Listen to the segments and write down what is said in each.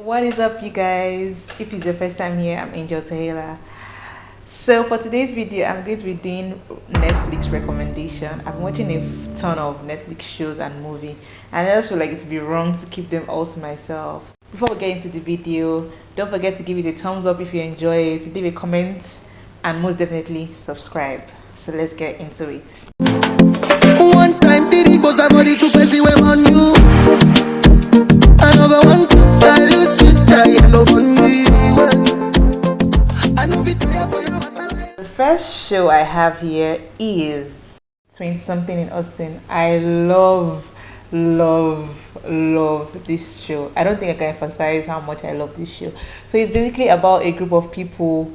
What is up, you guys? If it's your first time here, I'm Theangeltehilah. So for today's video, I'm going to be doing Netflix recommendation. I'm watching a ton of Netflix shows and movie, and I just feel like it'd be wrong to keep them all to myself. Before we get into the video, don't forget to give it a thumbs up if you enjoy it, leave a comment, and most definitely subscribe. So let's get into it. One time, did it goes body to pussy when on you. Another one, I lose you, I know on me. I know it for you. The first show I have here is 20 something in Austin. I love this show. I don't think I can emphasize how much I love this show. So it's basically about a group of people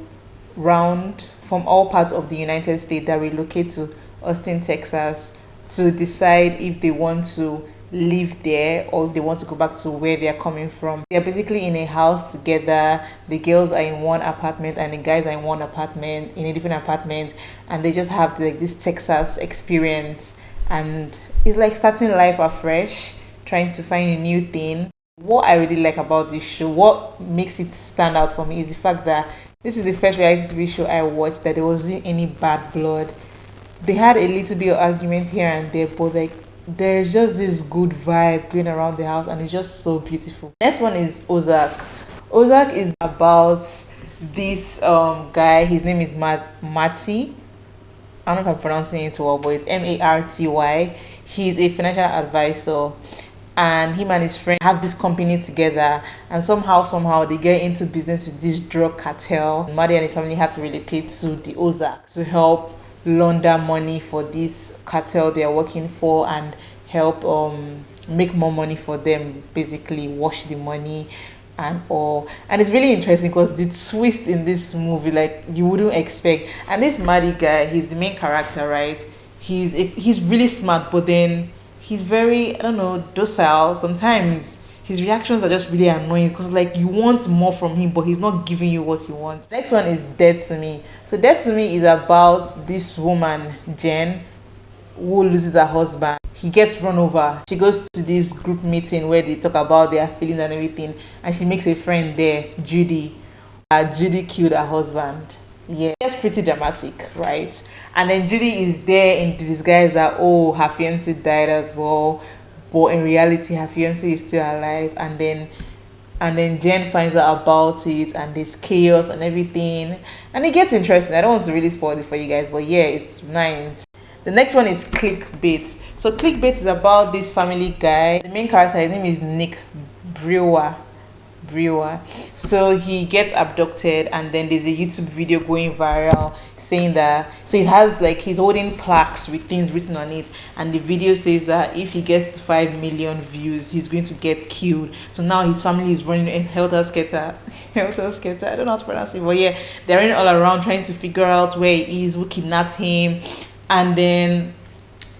round from all parts of the United States that relocate to Austin, Texas to decide if they want to live there or if they want to go back to where they are coming from. They are basically in a house together. The girls are in one apartment and the guys are in one apartment, in a different apartment, and they just have like this Texas experience, and it's like starting life afresh, trying to find a new thing. What I really like about this show, what makes it stand out for me, is the fact that this is the first reality TV show I watched that there wasn't any bad blood. They had a little bit of argument here and there, but like there's just this good vibe going around the house, and it's just so beautiful. Next one is Ozark. Ozark is about this guy. His name is Matty. I don't know if I'm pronouncing it well, but it's Marty. He's a financial advisor, and him and his friend have this company together, and somehow they get into business with this drug cartel. Matty and his family have to relocate to the Ozark to help launder money for this cartel they are working for, and help make more money for them, basically wash the money and all. And it's really interesting because the twist in this movie, like, you wouldn't expect. And this Maddie guy, he's the main character, right? He's really smart, but then he's very, I don't know, docile. Sometimes his reactions are just really annoying because like you want more from him, but he's not giving you what you want. Next one is Dead to Me. So Dead to Me is about this woman, Jen, who loses her husband. He gets run over. She goes to this group meeting where they talk about their feelings and everything, and she makes a friend there, Judy. Judy killed her husband. Yeah, it's pretty dramatic, right? And then Judy is there in disguise that, oh, her fiance died as well, but in reality her fiance is still alive. And then Jen finds out about it, and there's chaos and everything, and it gets interesting. I don't want to really spoil it for you guys, but yeah, it's nice. The next one is Clickbait. So Clickbait is about this family guy. The main character, his name is Nick Brewer. So he gets abducted, and then there's a YouTube video going viral saying that, so it has like, he's holding plaques with things written on it, and the video says that if he gets to 5 million views, he's going to get killed. So now his family is running helter-skelter. I don't know how to pronounce it, but yeah, they're running all around trying to figure out where he is, who kidnapped him. And then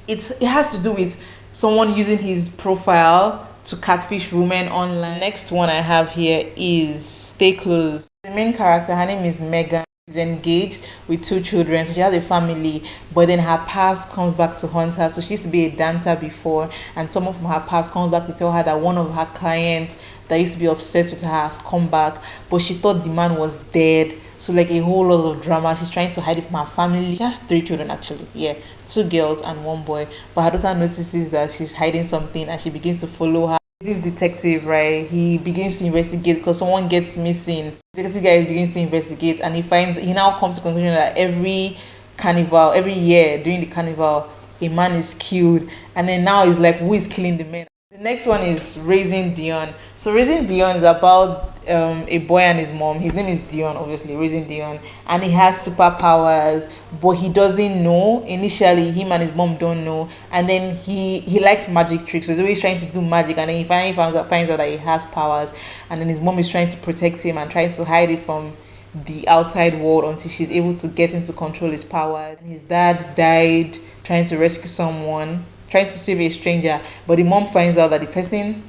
it has to do with someone using his profile to catfish women online. Next one I have here is Stay Close. The main character, her name is Megan. She's engaged with 2 children, so she has a family, but then her past comes back to haunt her. So she used to be a dancer before, and someone from her past comes back to tell her that one of her clients that used to be obsessed with her has come back, but she thought the man was dead. So like a whole lot of drama. She's trying to hide it from her family. She has 3 children actually. Yeah, 2 girls and 1 boy. But her daughter notices that she's hiding something, and she begins to follow her. This detective, right? He begins to investigate because someone gets missing. The detective guy begins to investigate, and he now comes to the conclusion that every year during the carnival, a man is killed. And then now it's like, who is killing the men? The next one is Raising Dion. So Raising Dion is about a boy and his mom. His name is Dion, obviously, Raising Dion, and he has superpowers, but he doesn't know. Initially, him and his mom don't know, and then he likes magic tricks. So he's always trying to do magic, and then he finally finds out that he has powers, and then his mom is trying to protect him and trying to hide it from the outside world until she's able to get him to control his powers. His dad died trying to rescue someone, trying to save a stranger, but the mom finds out that the person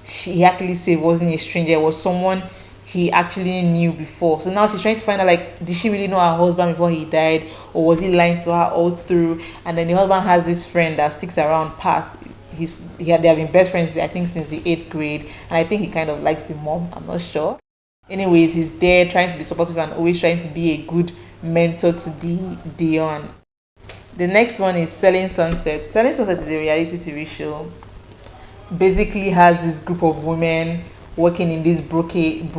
he actually saved wasn't a stranger, it was someone he actually knew before. So now she's trying to find out, like, did she really know her husband before he died, or was he lying to her all through? And then the husband has this friend that sticks around, Pat. they have been best friends, I think, since the 8th grade, and I think he kind of likes the mom. I'm not sure. Anyways, he's there trying to be supportive and always trying to be a good mentor to Dion. The next one is Selling Sunset. Selling Sunset is a reality TV show. Basically has this group of women working in this brokerage.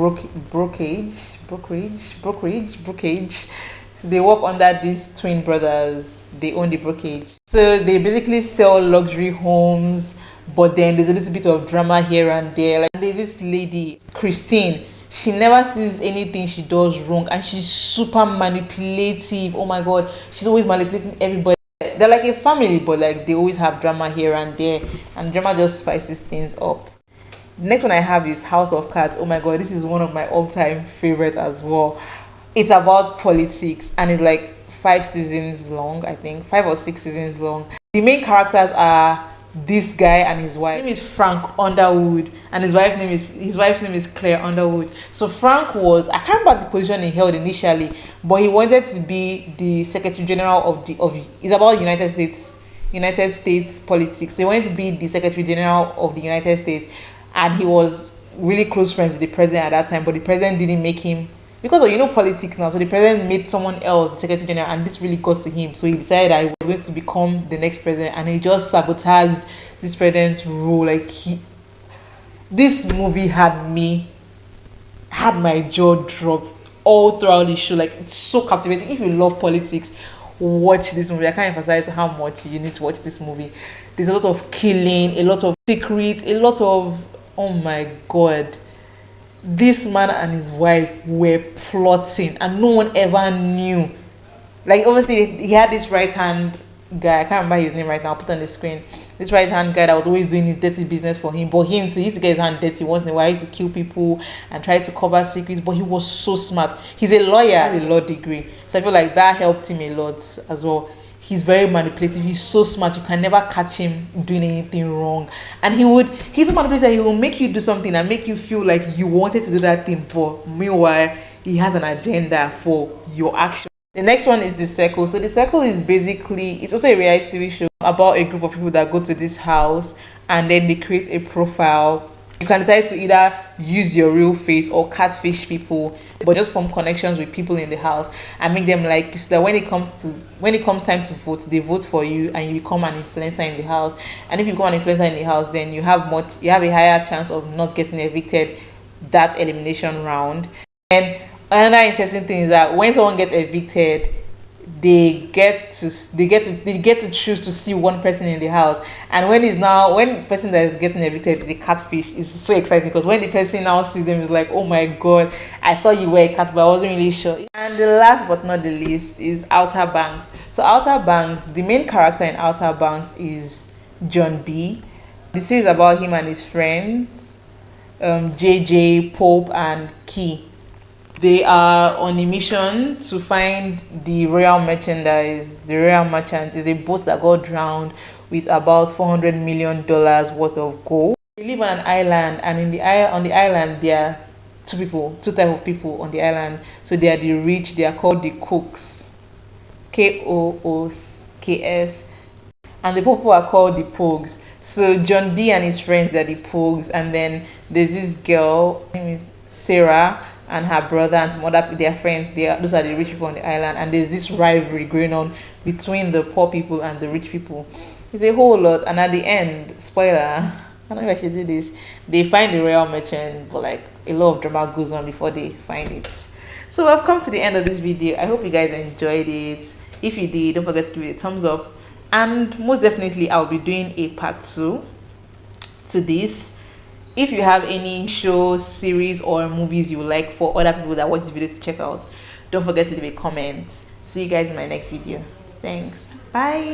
So they work under these twin brothers. They own the brokerage. So they basically sell luxury homes, but then there's a little bit of drama here and there. Like there's this lady, Christine. She never sees anything she does wrong, and she's super manipulative. Oh my god, she's always manipulating everybody. They're like a family, but like they always have drama here and there, and drama just spices things up. The next one I have is House of Cards. Oh my god, this is one of my all-time favorite as well. It's about politics, and it's like 5 seasons long, I think 5 or 6 seasons long. The main characters are this guy and his wife. His name is Frank Underwood, and his wife's name is Claire Underwood. So Frank was, I can't remember the position he held initially, but he wanted to be the Secretary General of it's about United States politics. So he wanted to be the Secretary General of the United States, and he was really close friends with the president at that time, but the president didn't make him, because of politics now, so the president made someone else the Secretary General, and this really got to him. So he decided that he was going to become the next president, and he just sabotaged this president's role. Like this movie had my jaw dropped all throughout the show. Like it's so captivating. If you love politics, watch this movie. I can't emphasize how much you need to watch this movie. There's a lot of killing, a lot of secrets, a lot of, oh my god, this man and his wife were plotting, and no one ever knew. Like obviously he had this right hand guy, I can't remember his name right now, I'll put on the screen. This right hand guy that was always doing his dirty business for him, but him too, he used to get his hand dirty once in a while. He used to kill people and try to cover secrets, but he was so smart. He's a lawyer, he has a law degree, so I feel like that helped him a lot as well. He's very manipulative. He's so smart. You can never catch him doing anything wrong. And he's so manipulative, he will make you do something and make you feel like you wanted to do that thing, but meanwhile, he has an agenda for your action. The next one is The Circle. So The Circle is basically, it's also a reality TV show about a group of people that go to this house, and then they create a profile. You can decide to either use your real face or catfish people, but just form connections with people in the house and make them like you, so that when it comes time to vote, they vote for you and you become an influencer in the house. And if you become an influencer in the house, then you have a higher chance of not getting evicted that elimination round. And another interesting thing is that when someone gets evicted, they get to choose to see one person in the house. And when the person that is getting evicted, the catfish, is so exciting, because when the person now sees them, it's like, oh my god, I thought you were a cat, but I wasn't really sure. And the last but not the least is Outer Banks. So Outer Banks, the main character in Outer Banks is John B. The series about him and his friends, JJ, Pope, and Key. They are on a mission to find the royal merchandise. The royal merchant is a boat that got drowned with about $400 million worth of gold. They live on an island, and on the island there are two types of people on the island. So they are the rich. They are called the cooks, Kooks, and the people are called the pogues. So John B and his friends are the pogues, and then there's this girl, her name is Sarah, and her brother and some other their friends. Those are the rich people on the island, and there's this rivalry going on between the poor people and the rich people. It's a whole lot, and at the end, spoiler, I don't know if I should do this, they find the royal merchant, but like a lot of drama goes on before they find it. So I've come to the end of this video. I hope you guys enjoyed it. If you did, don't forget to give it a thumbs up, and most definitely I'll be doing a part 2 to this. If you have any shows, series, or movies you would like for other people that watch this video to check out, don't forget to leave a comment. See you guys in my next video. Thanks. Bye.